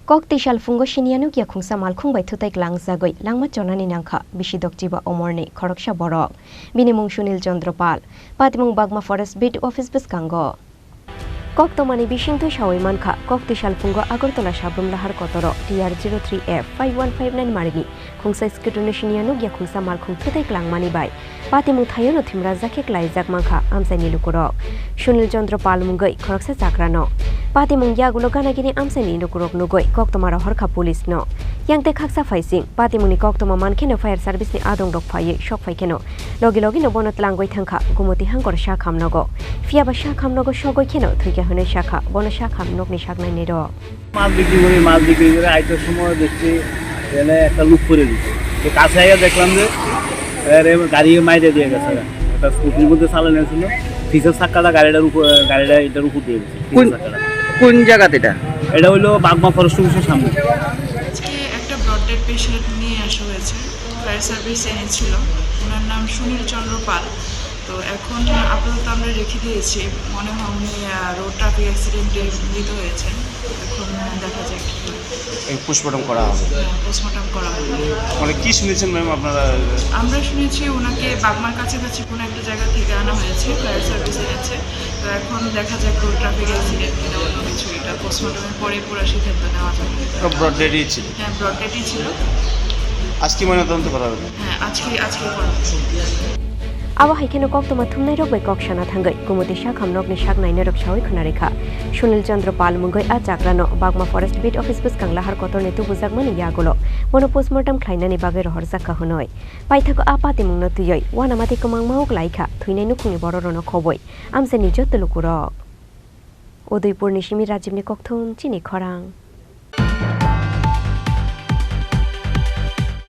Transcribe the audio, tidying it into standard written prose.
Kokti shalfungo shinianu kia khungsa malkhung bai thutai klang jagoi langma chonani nangkha bisidok jiba omorni khoroksha borok binimung Sunil Chandra Pal patimung Bagma Forest Bid Office biskango Koktomani bishingthu shawai mankha Kokti shalfungo Agartala Shabrum Lahar Kotoro TR03F 5159 marini khungsa skitunu shinianu kia khungsa malkhung thutai klang mani bai patimung thayono thimra jakek laijak mankha amsani lukurok Sunil Chandra Pal mungai khoroksa chakrano patimung yagulo ganagini amsani lukurok nugoi koktomara horkha police no yangte khaksa faising patimungni koktoma mankheno fire service ni adong rok phai shok phaikeno logi logi no bonot langoi thangkha gumoti hangor sha khamnogo fiaba sha khamnogo shogoi kheno thuike hone shakha bono sha khamnokni shagnai nero মাছ বিক্রি করে আইটার সময় দেখছি এখানে একটা look করে দিচ্ছে তো কাছে আগে দেখলাম যে গাড়ি মাইরে দিয়ে গেছে একটা স্কুটির মধ্যে চালানো ছিল ফিসের চাক্কাটা গাড়িটার এটার উপর দিয়ে গেছে কোন জায়গাতে এটা হলো বাগমা ফরেস্ট অফিসের সামনে আজকে একটা ব্রড ডেড পেশেন্ট নিয়ে আসা হয়েছে ফায়ার সার্ভিস এনেছিল ওনার নাম সুনীল চন্দ্র পাল তো এখন আপাতত আমরা রেখে দিয়েছি মনে হয় উনি রোড ট্রাফিক অ্যাক্সিডেন্টে মৃত হয়েছেন এখন দেখা যাক পোস্টমর্টম করা হবে পোস্টমর্টম করা হবে মানে কি শুনেছেন ম্যাম আপনারা আমরা শুনেছি ওনাকে বাগমার কাছাকাছি কোনো একটা জায়গা থেকে আনা হয়েছে ফায়ার সার্ভিস এনেছে তো এখন দেখা যাক রোড ট্রাফিক অ্যাক্সিডেন্ট কিনা অন্য কিছু এটা পোস্টমর্টমের পরে পুরো সিদ্ধান্ত নেওয়া যাবে ব্রড ডেডই ছিল হ্যাঁ ব্রড ডেডই ছিল আজকে ময়নাতদন্ত করা হবে হ্যাঁ আজকে করা হবে Awa haikeno koktoma thumnai rok bai kokshana thangai gumoti sha khamnok ni shak naina rok shawai khuna rekha Sunil Chandra Pal mungai a chakrano Bagma Forest Bid Office bus kangla har kotor ne tu bujagmani yagulo mono postmortem khlainani bagai rohor jakka hunoi paithako apati mungno tuyoi wanamati komang mauk laikha thuinai nukhungni bororono khoboi amse nijot lukurok Udaipur ni Shimi Rajibni kokthum chini khorang